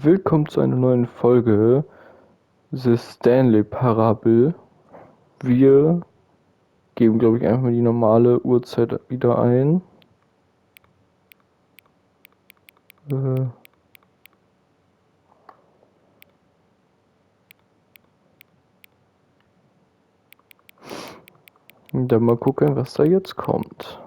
Willkommen zu einer neuen Folge The Stanley Parabel. Wir geben, glaube ich, einfach mal die normale Uhrzeit wieder ein. Und dann mal gucken, was da jetzt kommt.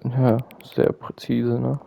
Ja, sehr präzise, ne?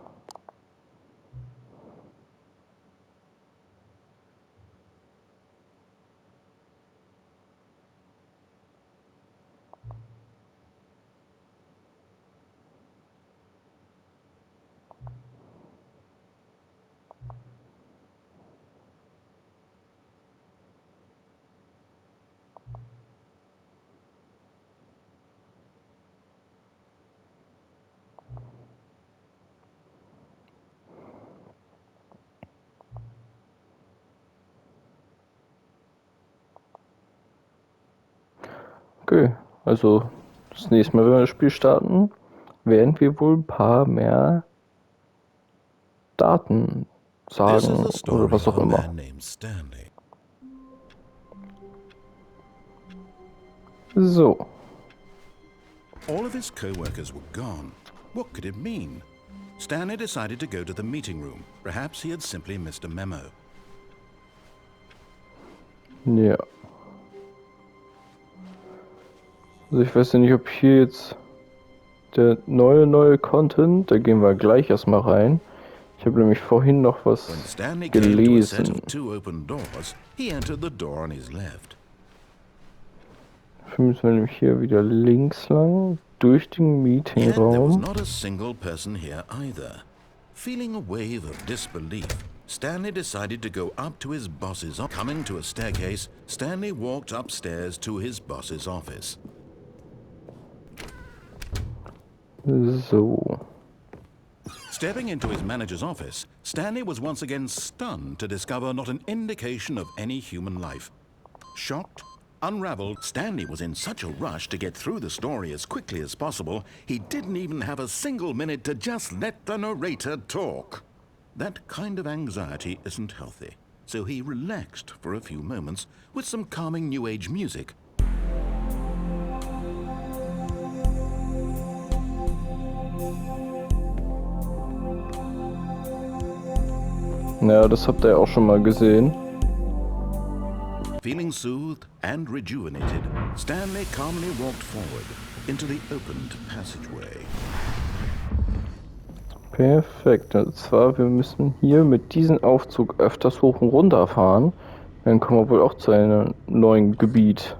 Okay, also das nächste Mal, wenn wir das Spiel starten, werden wir wohl ein paar mehr Daten sagen oder was auch immer. So. All of his co-workers were gone. What could it mean? Stanley decided to go to the meeting room. Perhaps he had simply missed a memo. Ja. Also ich weiß ja nicht, ob hier jetzt der neue Content, da gehen wir gleich erstmal rein. Ich habe nämlich vorhin noch was When Stanley came to a set gelesen. of two open doors, he entered the door on his left. Dafür müssen wir nämlich hier wieder links lang, durch den Yet there was Meetingraum. not a single person here either. Feeling a wave of disbelief, Stanley decided to go up to his boss's office. Coming to a staircase, Stanley walked upstairs to his boss's office. So. Stepping into his manager's office, Stanley was once again stunned to discover not an indication of any human life. Shocked, unraveled, Stanley was in such a rush to get through the story as quickly as possible, he didn't even have a single minute to just let the narrator talk. That kind of anxiety isn't healthy, so he relaxed for a few moments with some calming New Age music. Ja, das habt ihr auch schon mal gesehen. Feeling soothed and rejuvenated, Stanley calmly walked forward into the opened passageway. Perfekt. Und zwar, wir müssen hier mit diesem Aufzug öfters hoch und runter fahren. Dann kommen wir wohl auch zu einem neuen Gebiet.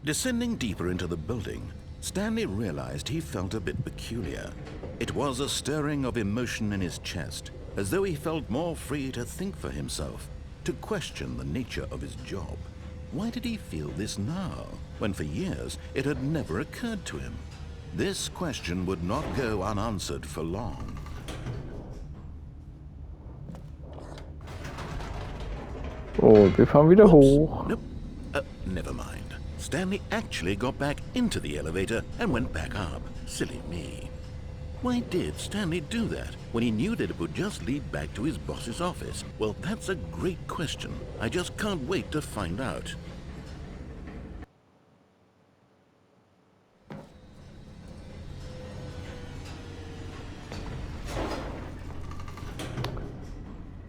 Descending deeper into the building, Stanley realized he felt a bit peculiar. It was a stirring of emotion in his chest, as though he felt more free to think for himself, to question the nature of his job. Why did he feel this now, when for years it had never occurred to him? This question would not go unanswered for long. Oh, wir fahren wieder hoch. Nope. Never mind. Stanley actually got back into the elevator and went back up. Silly me. Why did Stanley do that when he knew that it would just lead back to his boss's office? Well, that's a great question. I just can't wait to find out.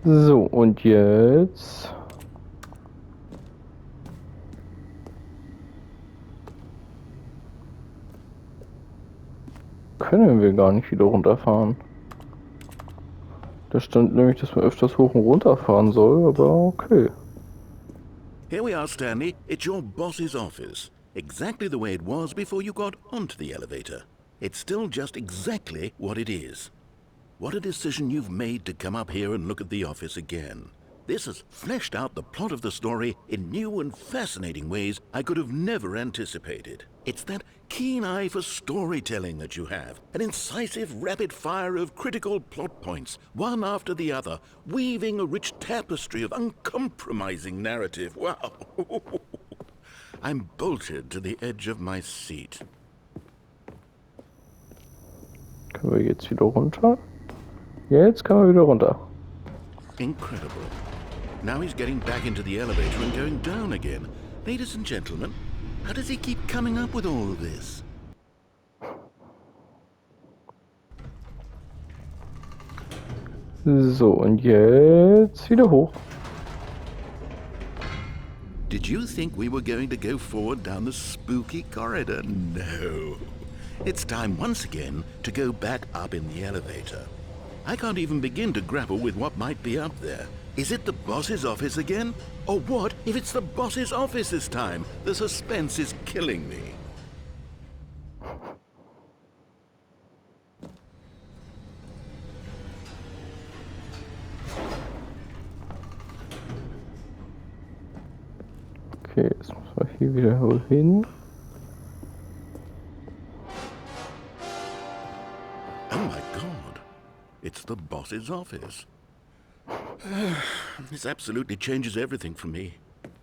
So, und jetzt... können wir gar nicht wieder runterfahren. Da stand nämlich, dass man öfters hoch und runter fahren soll, aber okay. Here we are, Stanley. It's your boss's office. Exactly the way it was before you got onto the elevator. It's still just exactly what it is. What a decision you've made to come up here and look at the office again. This has fleshed out the plot of the story in new and fascinating ways I could have never anticipated. It's that keen eye for storytelling that you have, an incisive rapid fire of critical plot points, one after the other, weaving a rich tapestry of uncompromising narrative. Wow! I'm bolted to the edge of my seat. Können wir jetzt wieder runter? Jetzt können wir wieder runter. Incredible. Now he's getting back into the elevator and going down again. Ladies and gentlemen, how does he keep coming up with all of this? So, und jetzt wieder hoch. Did you think we were going to go forward down the spooky corridor? No. It's time once again to go back up in the elevator. I can't even begin to grapple with what might be up there. Is it the boss's office again? Or what if it's the boss's office this time? The suspense is killing me. Okay, jetzt müssen wir hier wieder hin. Oh my god. It's the boss's office. This absolutely changes everything for me.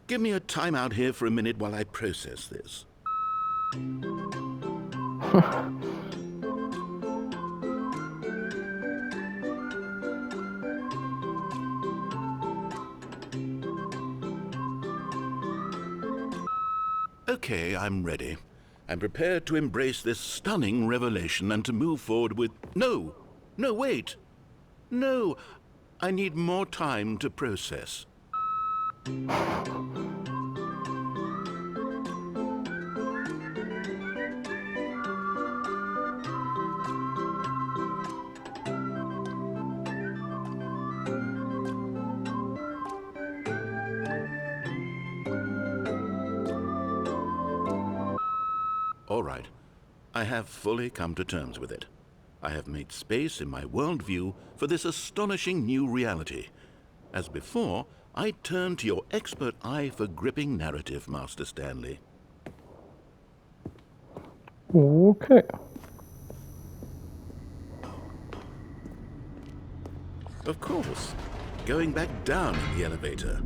Give me a time out here for a minute while I process this. Okay, I'm ready. I'm prepared to embrace this stunning revelation and to move forward with... No! No, wait! No! I need more time to process. All right. I have fully come to terms with it. I have made space in my worldview for this astonishing new reality. As before, I turn to your expert eye for gripping narrative, Master Stanley. Okay. Of course. Going back down in the elevator.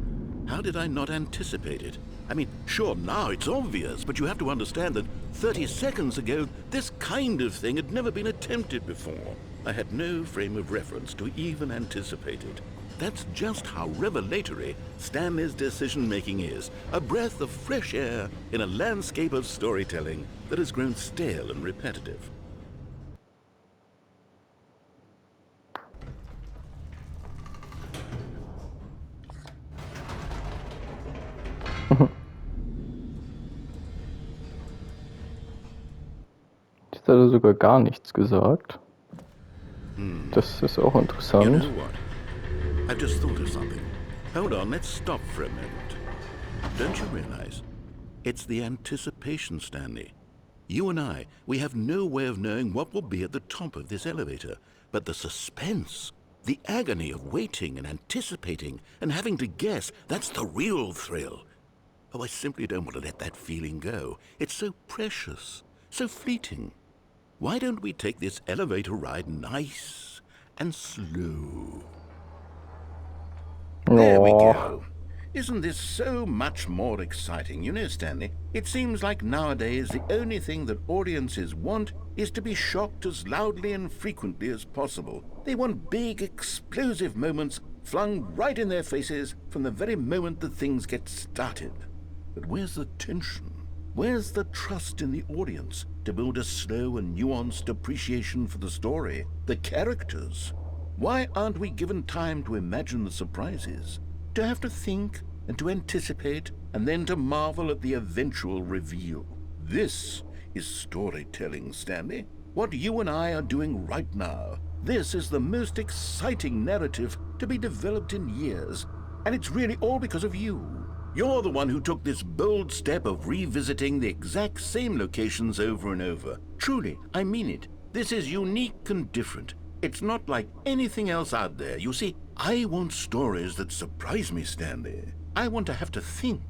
How did I not anticipate it? I mean, sure, now it's obvious, but you have to understand that 30 seconds ago, this kind of thing had never been attempted before. I had no frame of reference to even anticipate it. That's just how revelatory Stanley's decision-making is. A breath of fresh air in a landscape of storytelling that has grown stale and repetitive. Jetzt hat er sogar gar nichts gesagt. Das ist auch You interessant. know what? I've just thought of something. Hold on, let's stop for a moment. Don't you realize? It's the anticipation, Stanley. You and I, we have no way of knowing what will be at the top of this elevator. But the suspense, the agony of waiting and anticipating and having to guess, that's the real thrill. Oh, I simply don't want to let that feeling go. It's so precious, so fleeting. Why don't we take this elevator ride nice and slow? There we go. Isn't this so much more exciting? You know, Stanley, it seems like nowadays the only thing that audiences want is to be shocked as loudly and frequently as possible. They want big, explosive moments flung right in their faces from the very moment that things get started. But where's the tension? Where's the trust in the audience to build a slow and nuanced appreciation for the story, the characters? Why aren't we given time to imagine the surprises, to have to think and to anticipate, and then to marvel at the eventual reveal? This is storytelling, Stanley. What you and I are doing right now. This is the most exciting narrative to be developed in years, and it's really all because of you. You're the one who took this bold step of revisiting the exact same locations over and over. Truly, I mean it. This is unique and different. It's not like anything else out there. You see, I want stories that surprise me, Stanley. I want to have to think.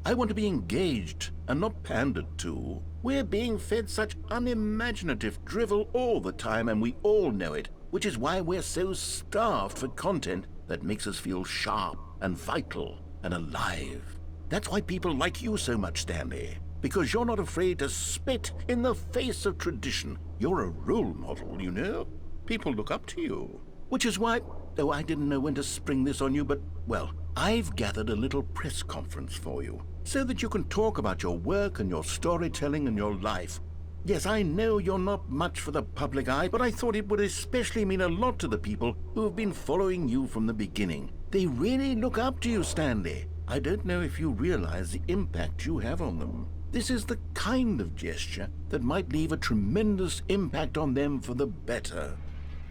I want to be engaged and not pandered to. We're being fed such unimaginative drivel all the time, and we all know it, which is why we're so starved for content that makes us feel sharp and vital and alive. That's why people like you so much, Stanley. Because you're not afraid to spit in the face of tradition. You're a role model, you know? People look up to you. Which is why, though I didn't know when to spring this on you, but, well, I've gathered a little press conference for you, so that you can talk about your work and your storytelling and your life. Yes, I know you're not much for the public eye, but I thought it would especially mean a lot to the people who have been following you from the beginning. They really look up to you, Stanley. I don't know if you realize the impact you have on them. This is the kind of gesture that might leave a tremendous impact on them for the better.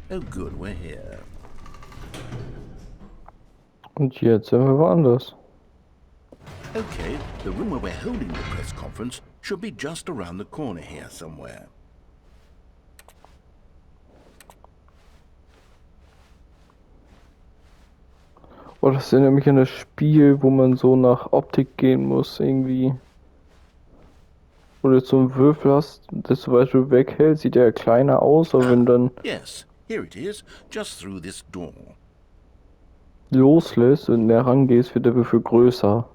Oh good, we're here. Und jetzt sind wir woanders. Okay, the room where we're holding the press conference should be just around the corner here somewhere. Oh, das erinnert mich an das Spiel, wo man so nach Optik gehen muss, irgendwie. Wo du jetzt so einen Würfel hast, das zum Beispiel weghält, sieht ja kleiner aus, aber wenn du dann Yes, here it is, just through this door. loslässt und näher rangehst, wird der Würfel größer.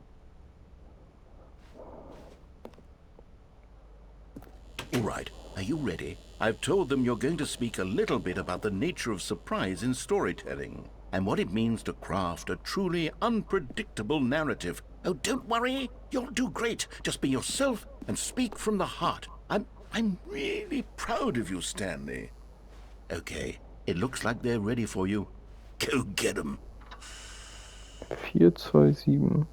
All right, are you ready? I've told them you're going to speak a little bit about the nature of surprise in storytelling and what it means to craft a truly unpredictable narrative. Oh, don't worry, you'll do great. Just be yourself and speak from the heart. I'm really proud of you, Stanley. Okay, it looks like they're ready for you. Go get them. 427.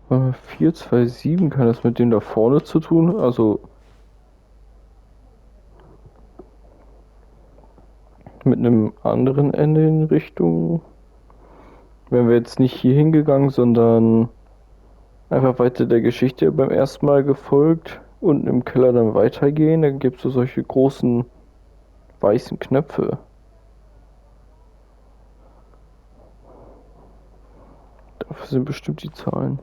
Warte mal, 427, kann das mit dem da vorne zu tun? Also mit einem anderen Ende in Richtung. Wären wir jetzt nicht hier hingegangen, sondern einfach weiter der Geschichte beim ersten Mal gefolgt, unten im Keller dann weitergehen, dann gibt es so solche großen weißen Knöpfe. Dafür sind bestimmt die Zahlen.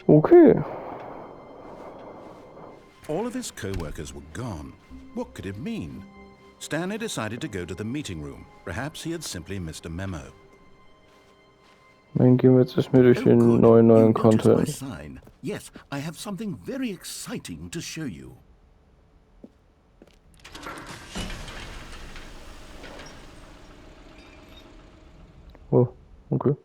Okay. All of his co-workers were gone. What could it mean? Stanley decided to go to the meeting room. Perhaps he had simply missed a memo. Dann gehen wir jetzt erstmal durch den good. neuen You noticed my Content. sign. Yes, I have something very exciting to show you. Oh, okay.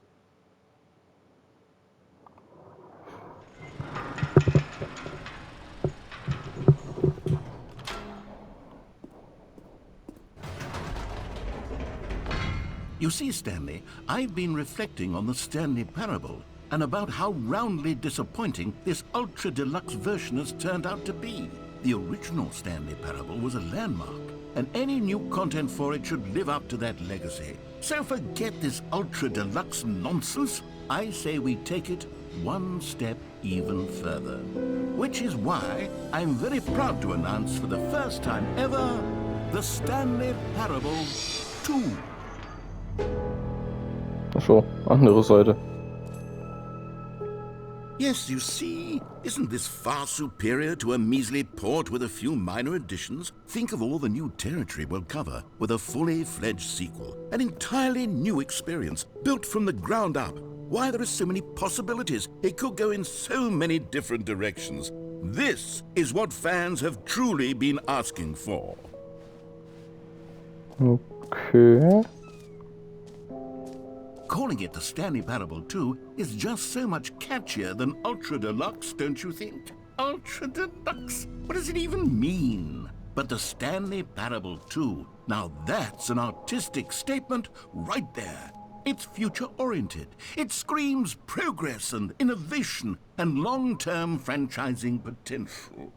You see, Stanley, I've been reflecting on the Stanley Parable and about how roundly disappointing this ultra-deluxe version has turned out to be. The original Stanley Parable was a landmark, and any new content for it should live up to that legacy. So forget this ultra-deluxe nonsense. I say we take it one step even further. Which is why I'm very proud to announce for the first time ever, the Stanley Parable 2. Ach so, andere Seite. Yes, you see, isn't this far superior to a measly port with a few minor additions? Think of all the new territory we'll cover with a fully fledged sequel. An entirely new experience, built from the ground up. Why there are so many possibilities. It could go in so many different directions. This is what fans have truly been asking for. Okay. Calling it the Stanley Parable 2 is just so much catchier than Ultra Deluxe, don't you think? Ultra Deluxe? What does it even mean? But the Stanley Parable 2, now that's an artistic statement right there. It's future-oriented. It screams progress and innovation and long-term franchising potential.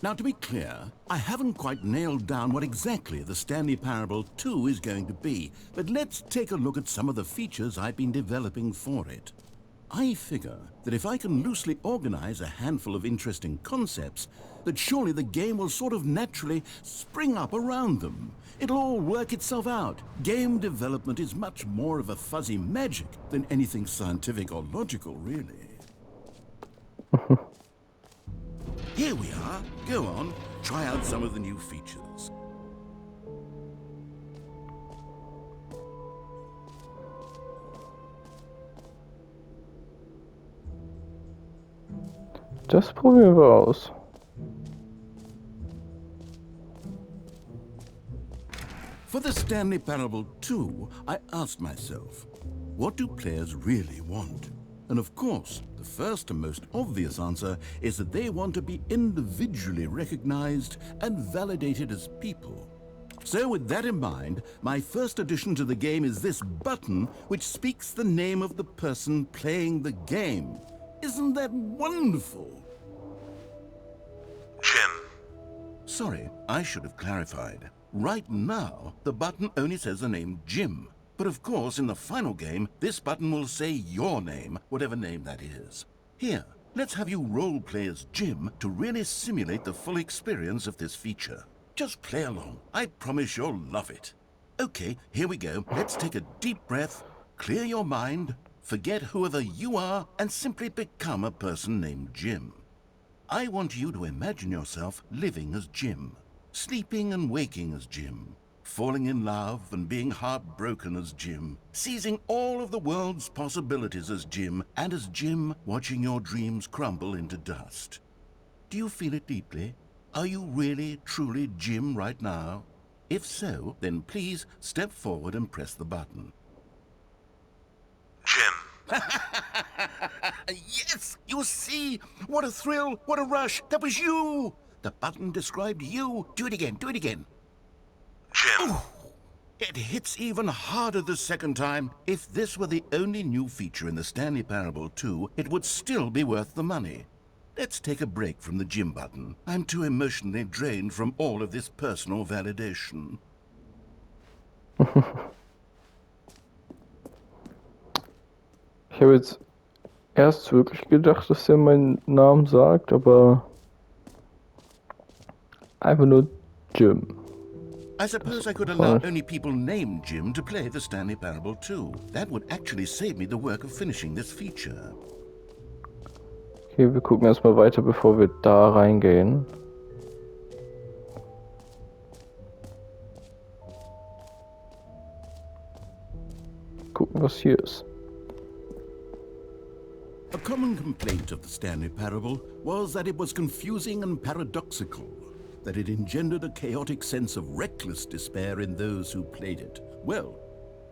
Now, to be clear, I haven't quite nailed down what exactly the Stanley Parable 2 is going to be, but let's take a look at some of the features I've been developing for it. I figure that if I can loosely organize a handful of interesting concepts, that surely the game will sort of naturally spring up around them. It'll all work itself out. Game development is much more of a fuzzy magic than anything scientific or logical, really. Here we are. Go on, try out some of the new features. Das probieren wir aus. For the Stanley Parable 2, I asked myself, what do players really want? And of course, the first and most obvious answer is that they want to be individually recognized and validated as people. So with that in mind, my first addition to the game is this button which speaks the name of the person playing the game. Isn't that wonderful? Jim. Sorry, I should have clarified. Right now, the button only says the name Jim. But of course, in the final game, this button will say your name, whatever name that is. Here, let's have you role-play as Jim to really simulate the full experience of this feature. Just play along. I promise you'll love it. Okay, here we go. Let's take a deep breath, clear your mind, forget whoever you are, and simply become a person named Jim. I want you to imagine yourself living as Jim, sleeping and waking as Jim, falling in love and being heartbroken as Jim, seizing all of the world's possibilities as Jim, and as Jim watching your dreams crumble into dust. Do you feel it deeply? Are you really, truly Jim right now? If so, then please step forward and press the button. Jim. Yes! You see? What a thrill! What a rush! That was you! The button described you. Do it again. Do it again. Jim. Ooh, it hits even harder the second time. If this were the only new feature in the Stanley Parable 2, it would still be worth the money. Let's take a break from the Jim button. I'm too emotionally drained from all of this personal validation. Ich habe jetzt erst wirklich gedacht, dass er meinen Namen sagt, aber einfach nur Jim. I suppose I could allow only people named Jim to play the Stanley Parable 2. That would actually save me the work of finishing this feature. Okay, wir gucken erstmal weiter, bevor wir da reingehen. Gucken, was hier ist. A common complaint of the Stanley Parable was that it was confusing and paradoxical, that it engendered a chaotic sense of reckless despair in those who played it. Well,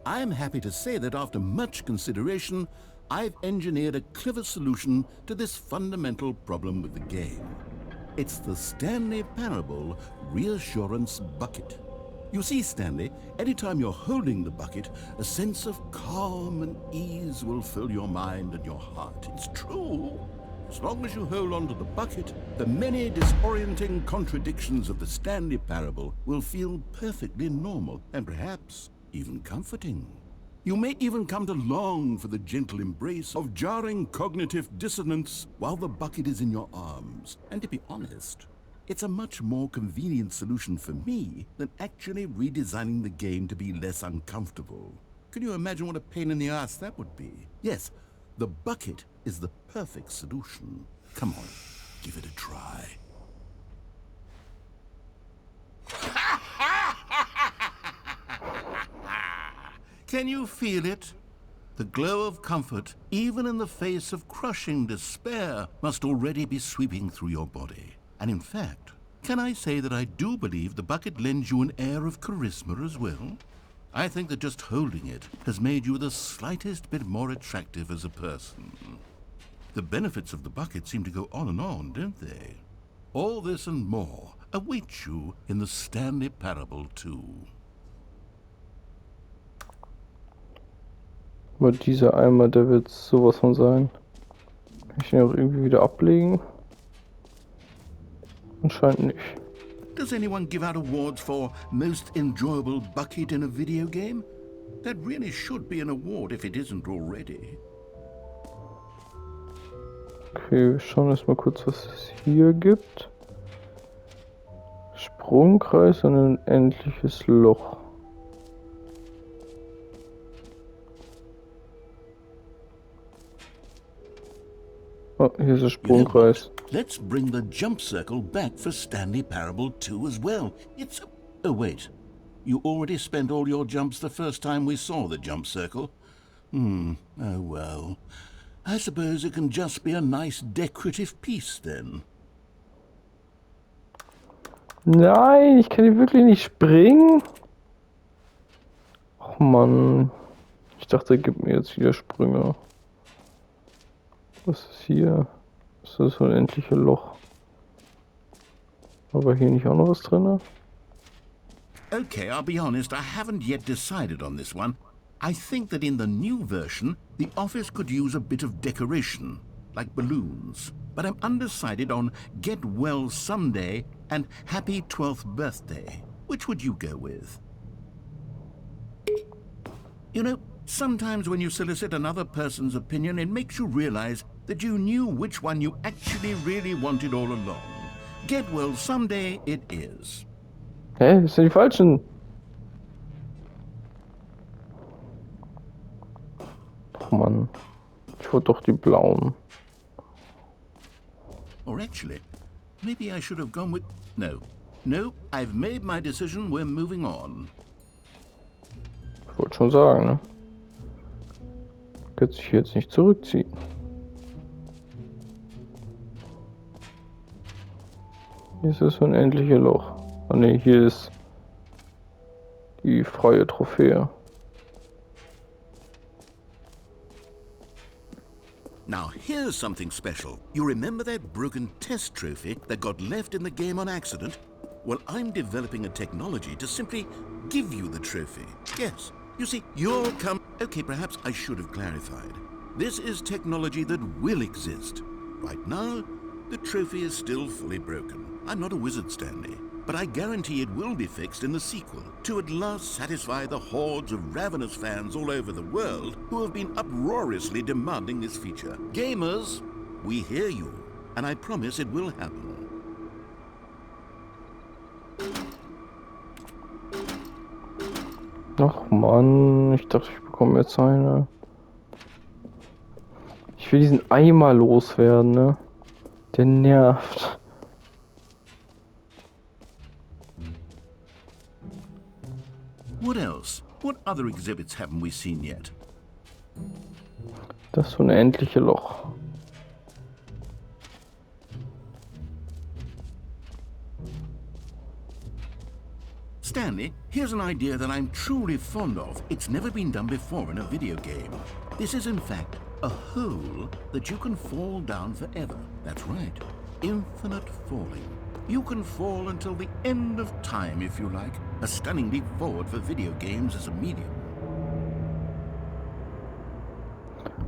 I am happy to say that after much consideration, I've engineered a clever solution to this fundamental problem with the game. It's the Stanley Parable Reassurance Bucket. You see, Stanley, anytime you're holding the bucket, a sense of calm and ease will fill your mind and your heart. It's true. As long as you hold on to the bucket, the many disorienting contradictions of the Stanley Parable will feel perfectly normal and perhaps even comforting. You may even come to long for the gentle embrace of jarring cognitive dissonance while the bucket is in your arms. And to be honest, It's a much more convenient solution for me than actually redesigning the game to be less uncomfortable. Can you imagine what a pain in the ass that would be? Yes, the bucket is the perfect solution. Come on, give it a try. Can you feel it? The glow of comfort, even in the face of crushing despair, must already be sweeping through your body. And in fact, can I say that I do believe the bucket lends you an air of charisma as well? I think that just holding it has made you the slightest bit more attractive as a person. The benefits of the bucket seem to go on and on, don't they? All this and more await you in the Stanley Parable 2. Aber dieser Eimer, der wird sowas von sein. Kann ich den auch irgendwie wieder ablegen? Anscheinend nicht. Does anyone give out awards for most enjoyable bucket in a video game? That really should be an award if it isn't already. Okay, wir schauen erstmal kurz, was es hier gibt. Sprungkreis und ein endliches Loch. Oh, hier ist der Sprungkreis. Let's bring the jump circle back for Stanley Parable 2 as well. It's... Oh, wait. You already spent all your jumps the first time we saw the jump circle? Oh well. I suppose it can just be a nice decorative piece then. Nein, ich kann hier wirklich nicht springen. Oh Mann. Ich dachte, er gibt mir jetzt wieder Sprünge. Was ist hier? Das ist so ein endliches Loch. Aber hier nicht auch noch was drin? Okay, I'll be honest, I haven't yet decided on this one. I think that in the new version, the office could use a bit of decoration, like balloons. But I'm undecided on Get Well Someday and Happy 12th Birthday. Which would you go with? You know, sometimes when you solicit another person's opinion, it makes you realize that you knew which one you actually really wanted all along. Get Well Someday it is. Hä? Das sind die falschen. Oh Mann. Ich wollte doch die blauen. Or actually, maybe I should have gone with... No. No, I've made my decision, we're moving on. Ich wollte schon sagen, ne? Kann sich jetzt nicht zurückziehen. Hier ist das unendliche Loch. Oh ne, hier ist die freie Trophäe. Now here's something special. You remember that broken test trophy that got left in the game on accident? Well, I'm developing a technology to simply give you the trophy. Yes, you see, you'll come... Okay, perhaps I should have clarified. This is technology that will exist. Right now, the trophy is still fully broken. I'm not a wizard, Stanley, but I guarantee it will be fixed in the sequel to at last satisfy the hordes of ravenous fans all over the world who have been uproariously demanding this feature. Gamers, we hear you, and I promise it will happen. Ach Mann, ich dachte, ich bekomme jetzt eine. Ich will diesen Eimer loswerden, ne? Der nervt. What else? What other exhibits haven't we seen yet? Das unendliche Loch. Stanley, here's an idea that I'm truly fond of. It's never been done before in a video game. This is in fact a hole that you can fall down forever. That's right. Infinite falling. You can fall until the end of time if you like. A stunning leap forward for video games as a medium.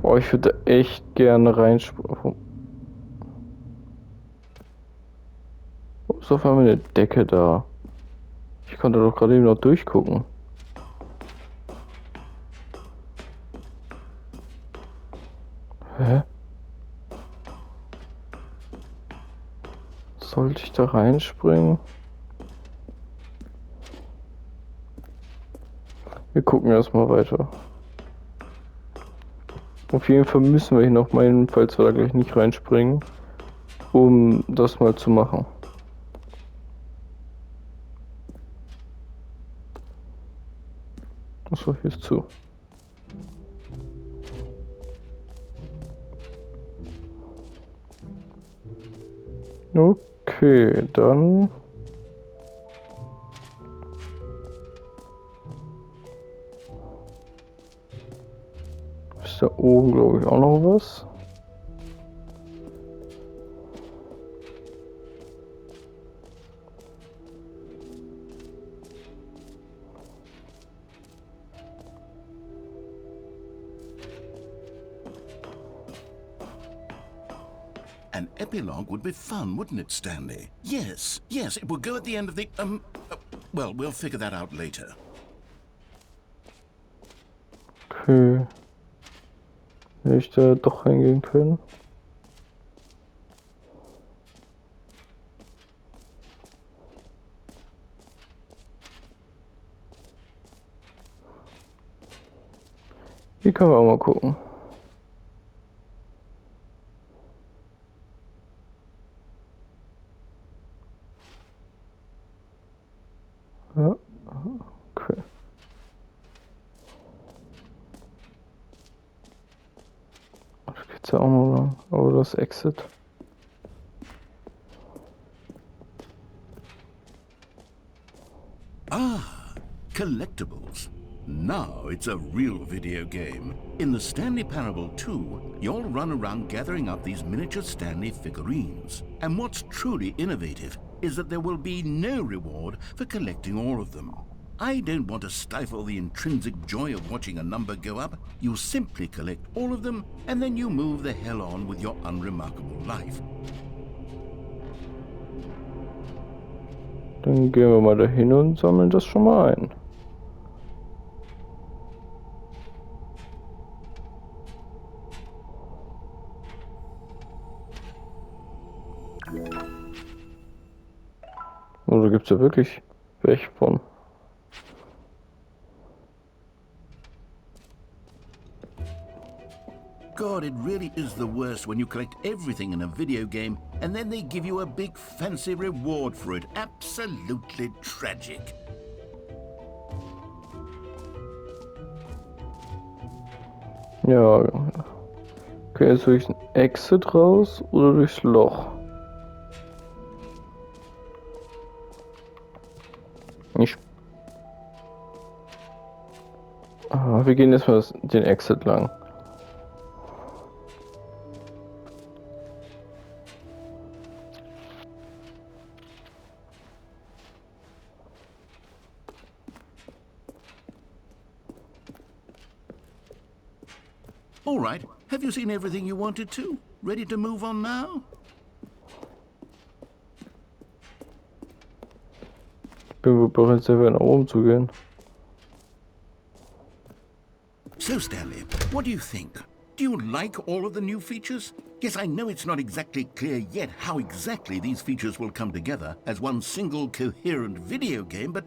Oh, ich würde echt gerne reinspringen. Wo ist auf einmal eine Decke da? Ich konnte doch gerade eben noch durchgucken. Hä? Was soll Sollte ich da reinspringen? Wir gucken erstmal weiter. Auf jeden Fall müssen wir hier noch mal, falls wir da gleich nicht reinspringen, um das mal zu machen. Achso, hier ist zu. Okay, dann ist da oben, glaube ich, auch noch was. An epilogue would be fun, wouldn't it, Stanley? Yes, yes, it would go at the end of the, well, we'll figure that out later. Okay. Hätte ich da doch reingehen können? Hier können wir auch mal gucken. Ja, okay. Da geht's ja auch noch lang. Aber das Exit. Ah, collectibles. Now it's a real video game. In the Stanley Parable 2, you'll run around gathering up these miniature Stanley figurines. And what's truly innovative is that there will be no reward for collecting all of them. I don't want to stifle the intrinsic joy of watching a number go up. You simply collect all of them, and then you move the hell on with your unremarkable life. Dann gehen wir mal dahin und sammeln das schon mal ein. Oder gibt es ja wirklich welche von? God, it really is the worst when you collect everything in a video game and then they give you a big fancy reward for it. Absolutely tragic. Ja, okay, jetzt durch ein Exit raus oder durchs Loch? Ich. Wir gehen erstmal den Exit lang. All right, have you seen everything you wanted to? Ready to move on now? Ich bin bereit, sehr weit nach oben zu gehen. So, Stanley, what do you think? Do you like all of the new features? Yes, I know it's not exactly clear yet how exactly these features will come together as one single coherent video game, but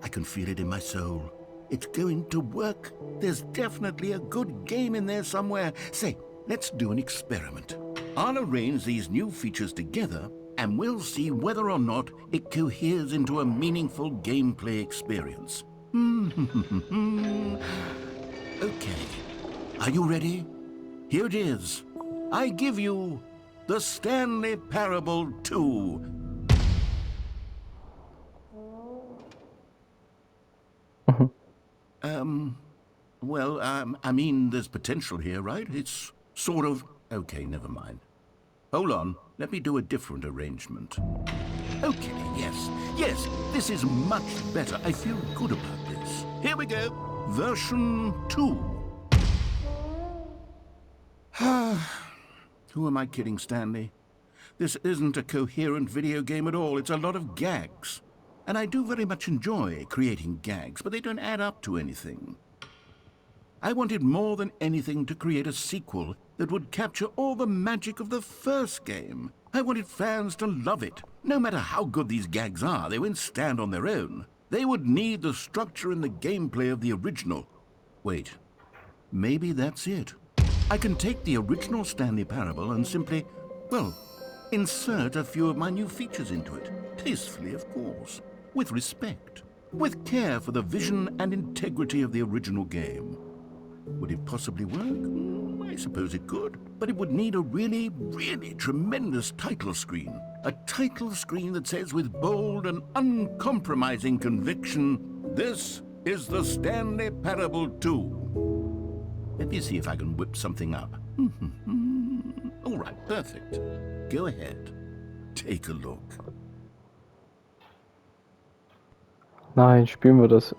I can feel it in my soul. It's going to work. There's definitely a good game in there somewhere. Say, let's do an experiment. I'll arrange these new features together, and we'll see whether or not it coheres into a meaningful gameplay experience. Okay, are you ready? Here it is. I give you the Stanley Parable 2. I mean, there's potential here, right? It's sort of... Okay, never mind. Hold on, let me do a different arrangement. Okay, yes, this is much better. I feel good about this. Here we go, version 2. Who am I kidding, Stanley? This isn't a coherent video game at all. It's a lot of gags. And I do very much enjoy creating gags, but they don't add up to anything. I wanted more than anything to create a sequel that would capture all the magic of the first game. I wanted fans to love it. No matter how good these gags are, they won't stand on their own. They would need the structure and the gameplay of the original. Wait, maybe that's it. I can take the original Stanley Parable and simply, well, insert a few of my new features into it. Tastefully, of course. With respect. With care for the vision and integrity of the original game. Would it possibly work? I suppose it could. But it would need a really, really tremendous title screen. A title screen that says with bold and uncompromising conviction, "This is the Stanley Parable 2. Let me see if I can whip something up. All right, perfect. Go ahead. Take a look. Nein, spielen wir das.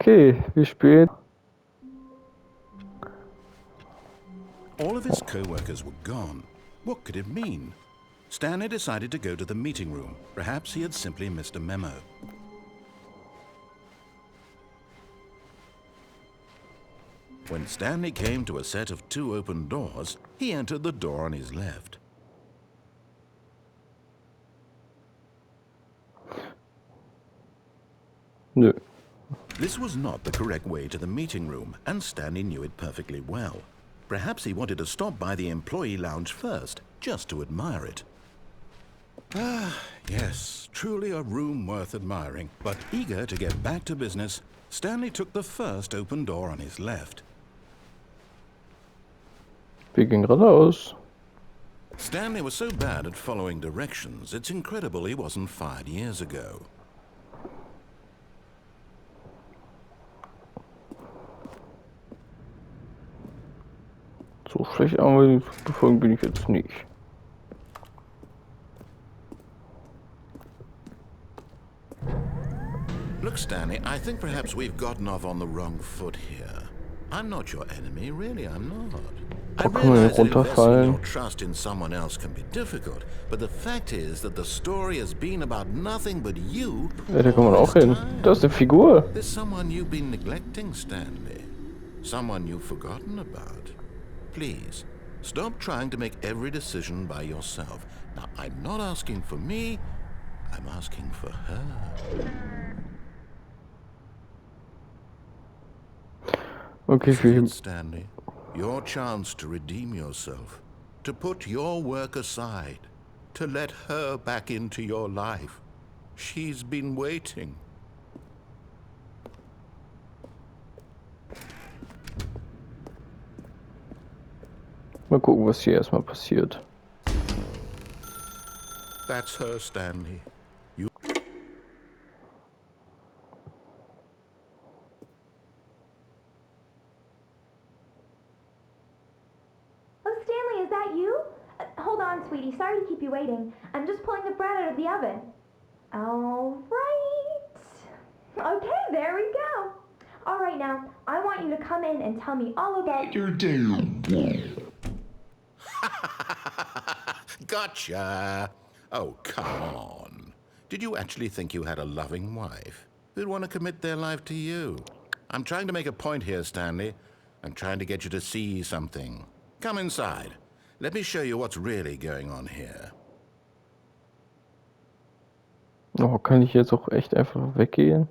Okay, wir spielen. All of his co-workers were gone. What could it mean? Stanley decided to go to the meeting room. Perhaps he had simply missed a memo. When Stanley came to a set of 2 open doors, he entered the door on his left. Nö. This was not the correct way to the meeting room, and Stanley knew it perfectly well. Perhaps he wanted to stop by the employee lounge first, just to admire it. Ah, yes, truly a room worth admiring. But eager to get back to business, Stanley took the first open door on his left. Wir gehen geradeaus. Stanley was so bad at following directions, it's incredible he wasn't fired years ago. So schlecht aber befolgen bin ich jetzt nicht. Look, Stanley, I think perhaps we've gotten off on the wrong foot here. I'm not your enemy, really, I'm not. I Kann man realize that investing runterfallen? your trust in someone else can be difficult, but the fact is that the story has been about nothing but you. Ja, da kann man all auch this hin. time. Da ist eine Figur. There's someone you've been neglecting, Stanley. Someone you've forgotten about. Please, stop trying to make every decision by yourself. Now, I'm not asking for me, I'm asking for her. Okay, This is wir it, Stanley. Your chance to redeem yourself. To put your work aside. To let her back into your life. She's been waiting. mal gucken, was hier erstmal passiert. That's her, Stanley. You... Oh, Stanley, is that you? Hold on, sweetie. Sorry to keep you waiting. I'm just pulling the bread out of the oven. All right. Okay, there we go. All right, now, I want you to come in and tell me all about your day. Gotcha! Oh, come on. Did you actually think you had a loving wife who'd want to commit their life to you? I'm trying to make a point here, Stanley. I'm trying to get you to see something. Come inside. Let me show you what's really going on here. Oh, kann ich jetzt auch echt einfach weggehen?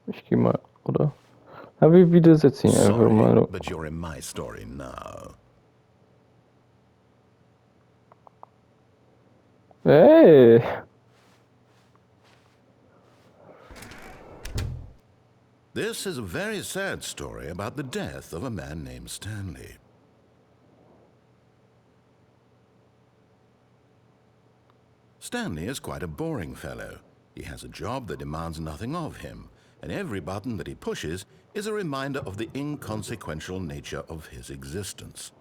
Ich gehe mal, oder? Aber wir widersetzen ihn einfach mal. Sorry, but you're in my story now. Hey! This is a very sad story about the death of a man named Stanley. Stanley is quite a boring fellow. He has a job that demands nothing of him, and every button that he pushes is a reminder of the inconsequential nature of his existence.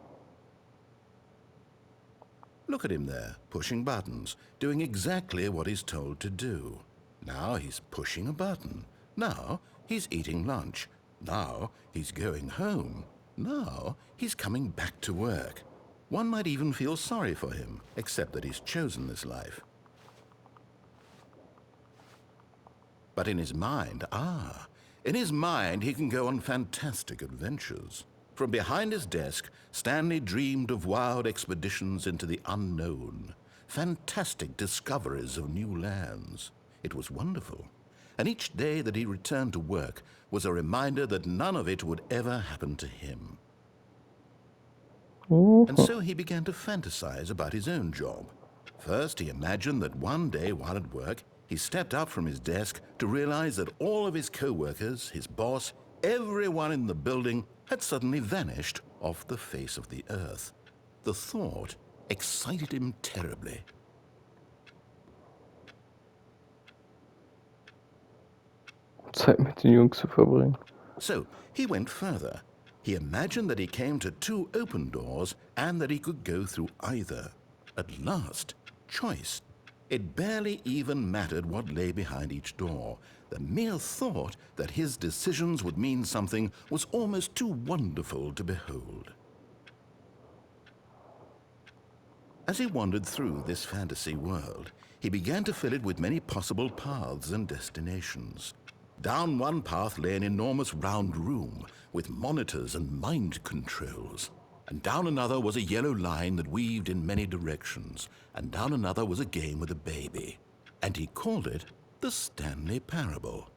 Look at him there, pushing buttons, doing exactly what he's told to do. Now he's pushing a button. Now he's eating lunch. Now he's going home. Now he's coming back to work. One might even feel sorry for him, except that he's chosen this life. But in his mind, in his mind he can go on fantastic adventures. From behind his desk, Stanley dreamed of wild expeditions into the unknown, fantastic discoveries of new lands. It was wonderful, and each day that he returned to work was a reminder that none of it would ever happen to him. And so he began to fantasize about his own job. First, he imagined that one day while at work, he stepped up from his desk to realize that all of his co-workers, his boss, everyone in the building had suddenly vanished off the face of the earth. The thought excited him terribly. Zeit mit den Jungs zu verbringen. So he went further. He imagined that he came to 2 open doors and that he could go through either. At last, choice. It barely even mattered what lay behind each door. The mere thought that his decisions would mean something was almost too wonderful to behold. As he wandered through this fantasy world, he began to fill it with many possible paths and destinations. Down one path lay an enormous round room with monitors and mind controls. And down another was a yellow line that weaved in many directions. And down another was a game with a baby. And he called it the Stanley Parable.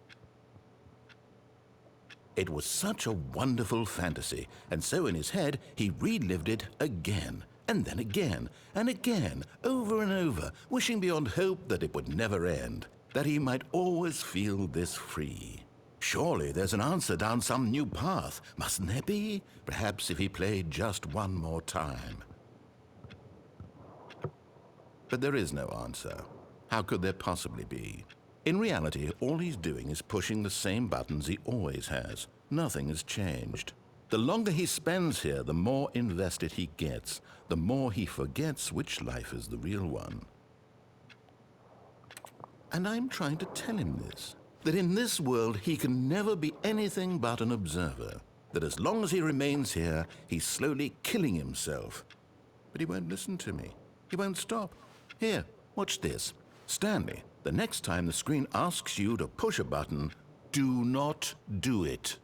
It was such a wonderful fantasy, and so in his head he relived it again, and then again, and again, over and over, wishing beyond hope that it would never end, that he might always feel this free. Surely there's an answer down some new path, mustn't there be? Perhaps if he played just one more time. But there is no answer. How could there possibly be? In reality, all he's doing is pushing the same buttons he always has. Nothing has changed. The longer he spends here, the more invested he gets, the more he forgets which life is the real one. And I'm trying to tell him this, that in this world he can never be anything but an observer, that as long as he remains here, he's slowly killing himself. But he won't listen to me. He won't stop. Here, watch this. Stanley, the next time the screen asks you to push a button, do not do it.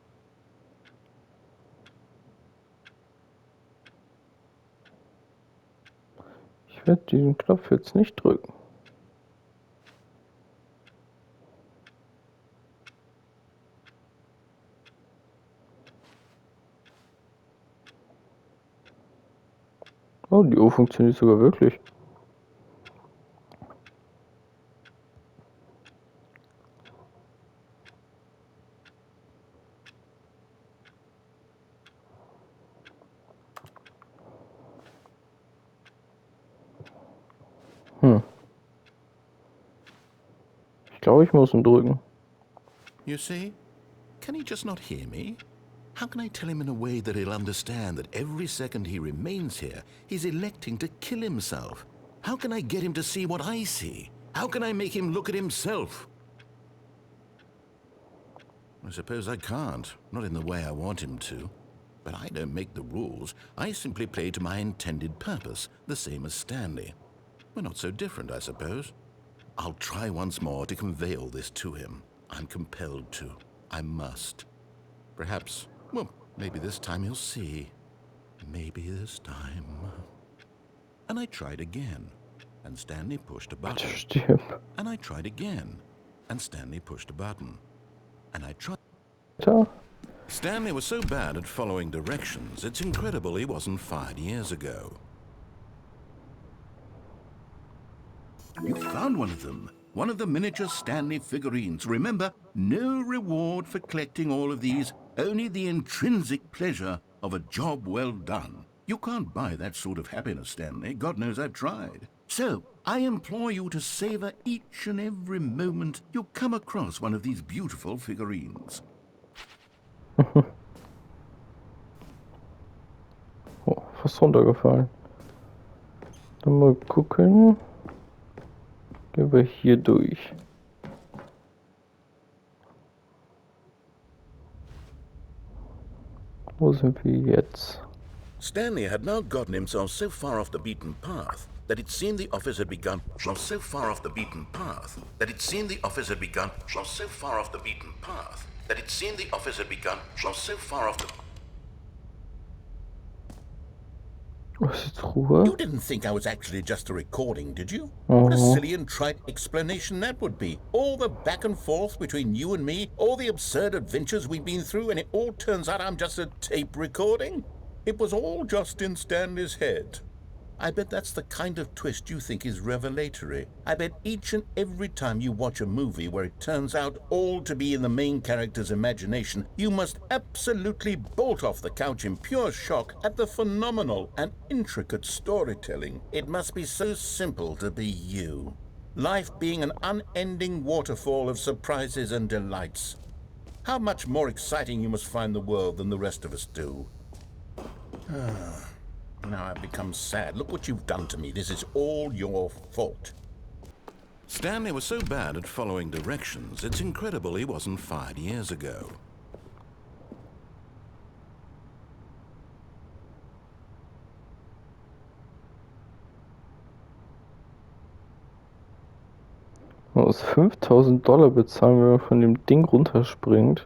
Ich werde diesen Knopf jetzt nicht drücken. Oh, die Uhr funktioniert sogar wirklich. Ich glaube, ich muss ihn drücken. You see? Can he just not hear me? How can I tell him in a way that he'll understand that every second he remains here, he's electing to kill himself? How can I get him to see what I see? How can I make him look at himself? I suppose I can't, not in the way I want him to. But I don't make the rules. I simply play to my intended purpose, the same as Stanley. We're not so different, I suppose. I'll try once more to convey all this to him. I'm compelled to. I must. Perhaps, well, maybe this time he'll see. Maybe this time. And I tried again, and Stanley pushed a button. Stimmt. And I tried again, and Stanley pushed a button. And I tried. Stanley was so bad at following directions, it's incredible he wasn't fired years ago. You found one of them. One of the miniature Stanley figurines. Remember, no reward for collecting all of these, only the intrinsic pleasure of a job well done. You can't buy that sort of happiness, Stanley. God knows I've tried. So, I implore you to savor each and every moment you come across one of these beautiful figurines. Oh, fast runtergefallen. Dann mal gucken. Gehen wir hier durch. Wo sind wir jetzt? Stanley had now gotten himself so far off the beaten path that it seemed the office had begun. Was ist Ruhe? You didn't think I was actually just a recording, did you? What a Oh. silly and trite explanation that would be. All the back and forth between you and me, all the absurd adventures we've been through, and it all turns out I'm just a tape recording? It was all just in Stanley's head. I bet that's the kind of twist you think is revelatory. I bet each and every time you watch a movie where it turns out all to be in the main character's imagination, you must absolutely bolt off the couch in pure shock at the phenomenal and intricate storytelling. It must be so simple to be you. Life being an unending waterfall of surprises and delights. How much more exciting you must find the world than the rest of us do. Now I've become sad. Look what you've done to me. This is all your fault. Stanley was so bad at following directions, it's incredible he wasn't fired years ago. Man muss $5.000 bezahlen, wenn man von dem Ding runterspringt.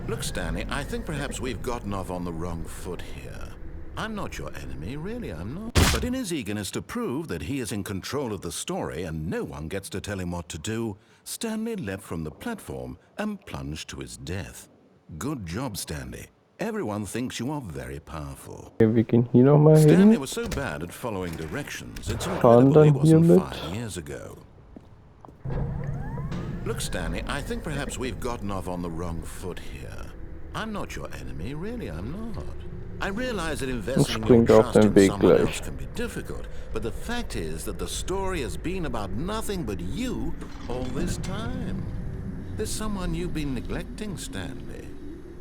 Look, Stanley, I think perhaps we've gotten off on the wrong foot here. I'm not your enemy, really, I'm not. But in his eagerness to prove that he is in control of the story and no one gets to tell him what to do, Stanley leapt from the platform and plunged to his death. Good job, Stanley. Everyone thinks you are very powerful. Okay, wir gehen hier nochmal Stanley hin. was so bad at following directions, it's Fahren incredible he dann hier wasn't mit. fired years ago. Look, Stanley, I think perhaps we've gotten off on the wrong foot here. I'm not your enemy, really, I'm not. I realize that investing your springt auf trust den in Weg someone gleich. else can be difficult, but the fact is that the story has been about nothing but you all this time. There's someone you've been neglecting, Stanley.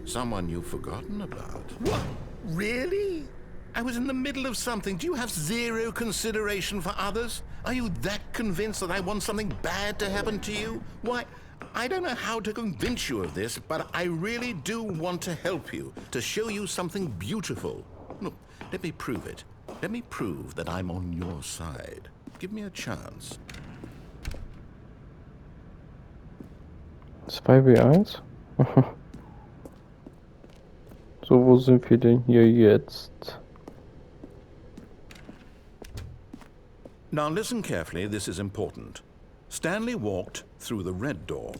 Someone you've forgotten about. What? Really? I was in the middle of something. Do you have zero consideration for others? Are you that convinced that I want something bad to happen to you? Why, I don't know how to convince you of this, but I really do want to help you, to show you something beautiful. Look, let me prove it. Let me prove that I'm on your side. Give me a chance. 2v1. So, wo sind wir denn hier jetzt? Now listen carefully, this is important. Stanley walked through the red door.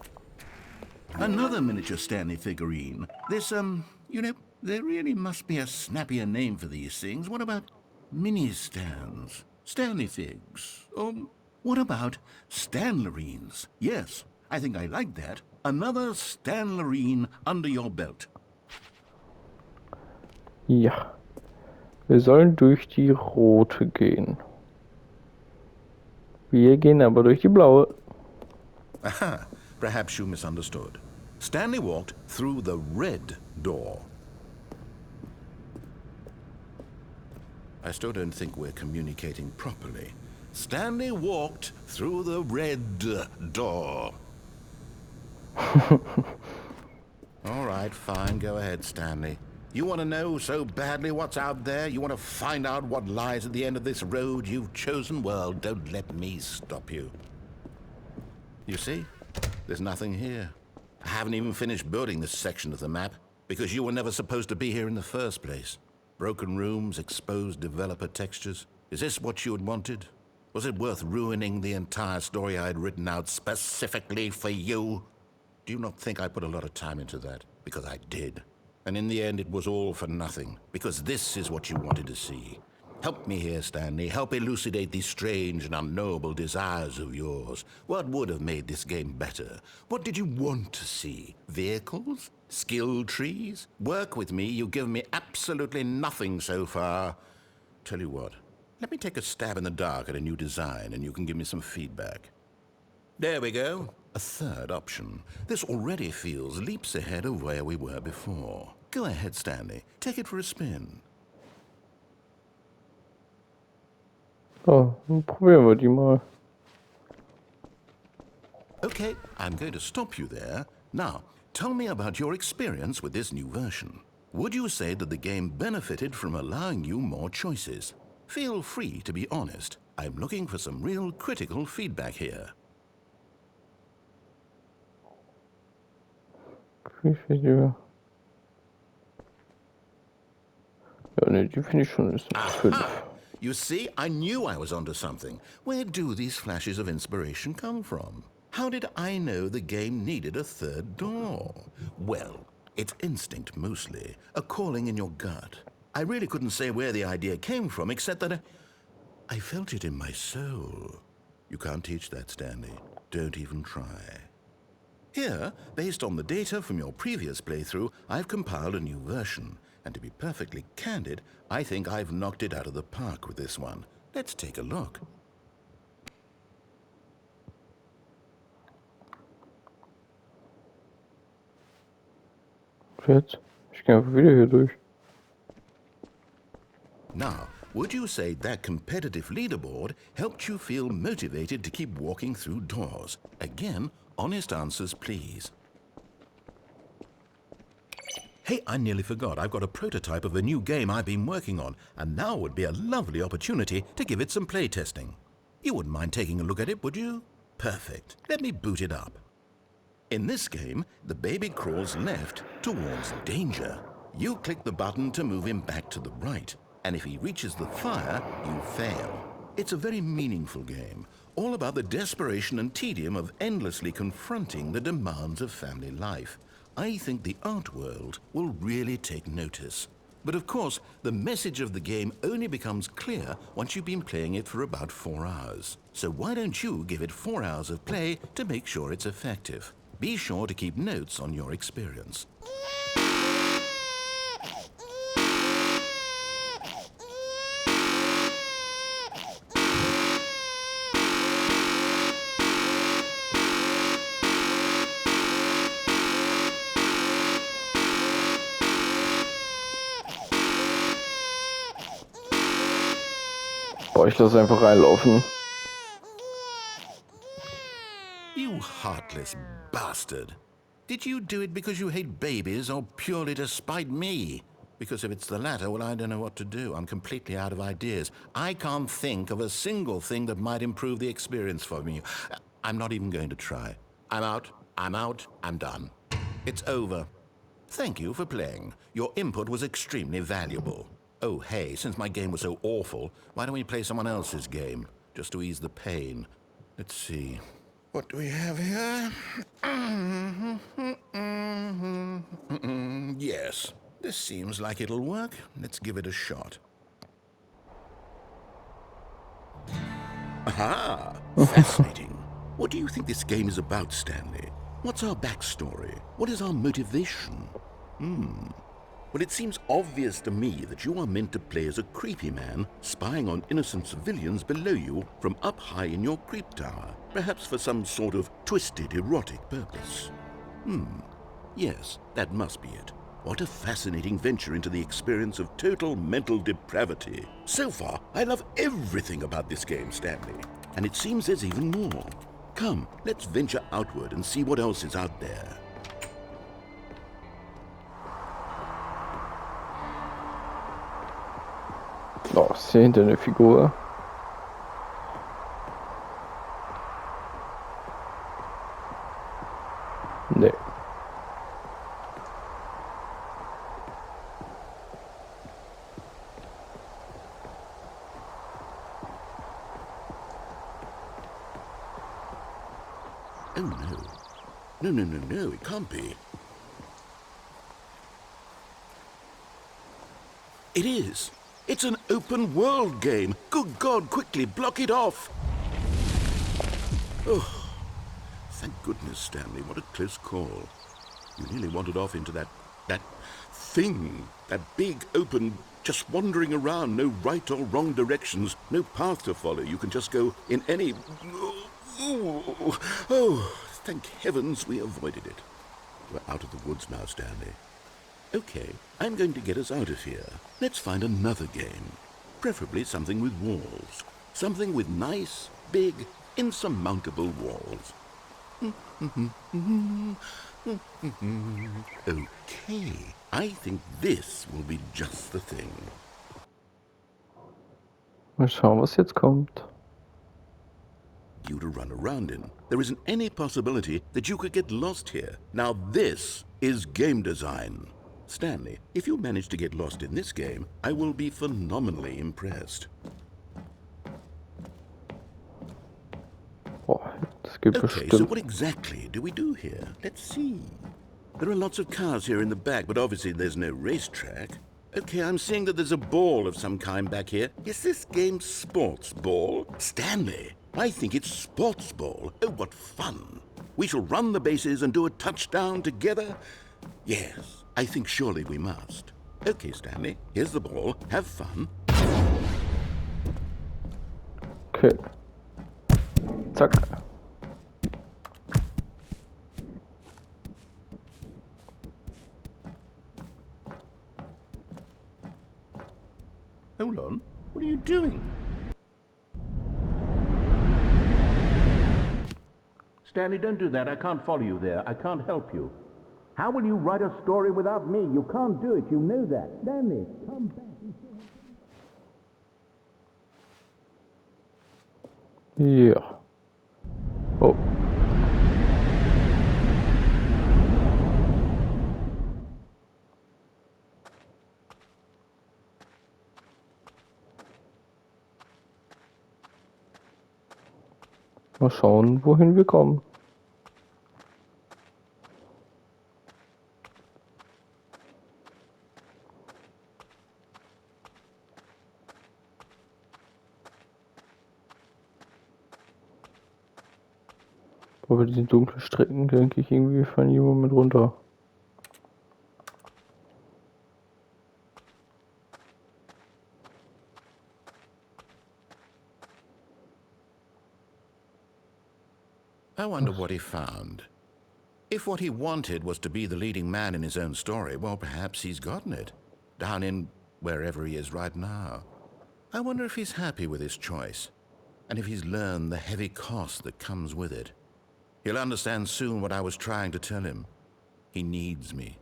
Another miniature Stanley figurine. This, you know, there really must be a snappier name for these things. What about mini-Stans? Stanley figs? Or what about Stanlerines? Yes, I think I like that. Another Stanlerine under your belt. Ja. Wir sollen durch die rote gehen. Wir gehen aber durch die blaue. Aha, perhaps you misunderstood. Stanley walked through the red door. I still don't think we're communicating properly. Stanley walked through the red door. All right, fine, go ahead, Stanley. You want to know so badly what's out there? You want to find out what lies at the end of this road you've chosen? Well, don't let me stop you. You see? There's nothing here. I haven't even finished building this section of the map because you were never supposed to be here in the first place. Broken rooms, exposed developer textures. Is this what you had wanted? Was it worth ruining the entire story I had written out specifically for you? Do you not think I put a lot of time into that? Because I did. And in the end, it was all for nothing, because this is what you wanted to see. Help me here, Stanley. Help elucidate these strange and unknowable desires of yours. What would have made this game better? What did you want to see? Vehicles? Skill trees? Work with me. You've given me absolutely nothing so far. Tell you what, let me take a stab in the dark at a new design, and you can give me some feedback. There we go. A third option. This already feels leaps ahead of where we were before. Go ahead, Stanley. Take it for a spin. So, dann probieren wir die mal. Okay, I'm going to stop you there. Now, tell me about your experience with this new version. Would you say that the game benefited from allowing you more choices? Feel free to be honest. I'm looking for some real critical feedback here. Ja, ne, die finde ich schon ist eine 5. Aha! You see, I knew I was onto something. Where do these flashes of inspiration come from? How did I know the game needed a third door? Well, it's instinct mostly, a calling in your gut. I really couldn't say where the idea came from, except that I felt it in my soul. You can't teach that, Stanley. Don't even try. Here, based on the data from your previous playthrough, I've compiled a new version. And to be perfectly candid, I think I've knocked it out of the park with this one. Let's take a look. Jetzt? Ich gehe einfach wieder hier durch. Now, would you say that competitive leaderboard helped you feel motivated to keep walking through doors? Again, honest answers, please. Hey, I nearly forgot. I've got a prototype of a new game I've been working on, and now would be a lovely opportunity to give it some playtesting. You wouldn't mind taking a look at it, would you? Perfect. Let me boot it up. In this game, the baby crawls left towards danger. You click the button to move him back to the right, and if he reaches the fire, you fail. It's a very meaningful game, all about the desperation and tedium of endlessly confronting the demands of family life. I think the art world will really take notice. But of course, the message of the game only becomes clear once you've been playing it for about 4 hours. So why don't you give it 4 hours of play to make sure it's effective? Be sure to keep notes on your experience. Boah, ich lasse einfach reinlaufen. You heartless bastard. Did you do it because you hate babies or purely to spite me? Because if it's the latter, well, I don't know what to do. I'm completely out of ideas. I can't think of a single thing that might improve the experience for me. I'm not even going to try. I'm out, I'm done. It's over. Thank you for playing. Your input was extremely valuable. Oh, hey, since my game was so awful, why don't we play someone else's game? Just to ease the pain. Let's see. What do we have here? Yes, this seems like it'll work. Let's give it a shot. Aha! Fascinating. What do you think this game is about, Stanley? What's our backstory? What is our motivation? Well, it seems obvious to me that you are meant to play as a creepy man spying on innocent civilians below you from up high in your creep tower, perhaps for some sort of twisted erotic purpose. Yes, that must be it. What a fascinating venture into the experience of total mental depravity. So far, I love everything about this game, Stanley. And it seems there's even more. Come, let's venture outward and see what else is out there. Oh, ist hier hinter eine Figur. Nee. Oh, no. No, it can't be. It is. It's an open world game. Good God, quickly, block it off. Oh, thank goodness, Stanley. What a close call. You nearly wandered off into that thing. That big, open, just wandering around. No right or wrong directions. No path to follow. You can just go in any... Oh, thank heavens we avoided it. We're out of the woods now, Stanley. Okay, I'm going to get us out of here. Let's find another game. Preferably something with walls. Something with nice, big, insurmountable walls. Okay, I think this will be just the thing. Mal schauen, was jetzt kommt. You to run around in. There isn't any possibility that you could get lost here. Now this is game design. Stanley, if you manage to get lost in this game, I will be phenomenally impressed. Boah, das geht Okay, so bestimmt. what exactly do we do here? Let's see. There are lots of cars here in the back, but obviously there's no racetrack. Okay, I'm seeing that there's a ball of some kind back here. Is this game sports ball? Stanley, I think it's sports ball. Oh, what fun. We shall run the bases and do a touchdown together. Yes, I think surely we must. Okay, Stanley, here's the ball. Have fun. Okay. Zack. Hold on. What are you doing? Stanley, don't do that. I can't follow you there. I can't help you. How will you write a story without me? You can't do it. You know that. Stanley, come back. Ja. Oh. Mal schauen, wohin wir kommen. Aber diese dunklen Strecken, denke ich, irgendwie fallen die mit runter. I wonder what he found. If what he wanted was to be the leading man in his own story, well, perhaps he's gotten it. Down in wherever he is right now. I wonder if he's happy with his choice, and if he's learned the heavy cost that comes with it. He'll understand soon what I was trying to tell him. He needs me.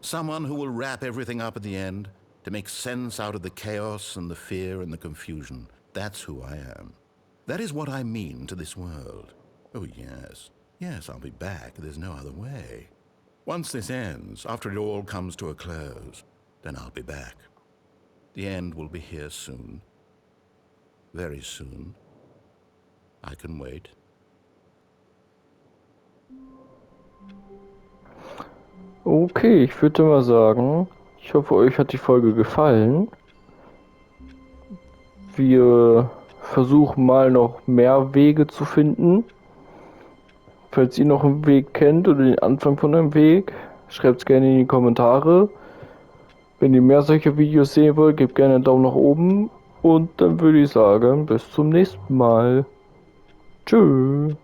Someone who will wrap everything up at the end, to make sense out of the chaos and the fear and the confusion. That's who I am. That is what I mean to this world. Oh, yes. Yes, I'll be back. There's no other way. Once this ends, after it all comes to a close, then I'll be back. The end will be here soon. Very soon. I can wait. Okay, ich würde mal sagen, ich hoffe, euch hat die Folge gefallen. Wir versuchen mal noch mehr Wege zu finden. Falls ihr noch einen Weg kennt oder den Anfang von einem Weg, schreibt es gerne in die Kommentare. Wenn ihr mehr solcher Videos sehen wollt, gebt gerne einen Daumen nach oben. Und dann würde ich sagen, bis zum nächsten Mal. Tschüss.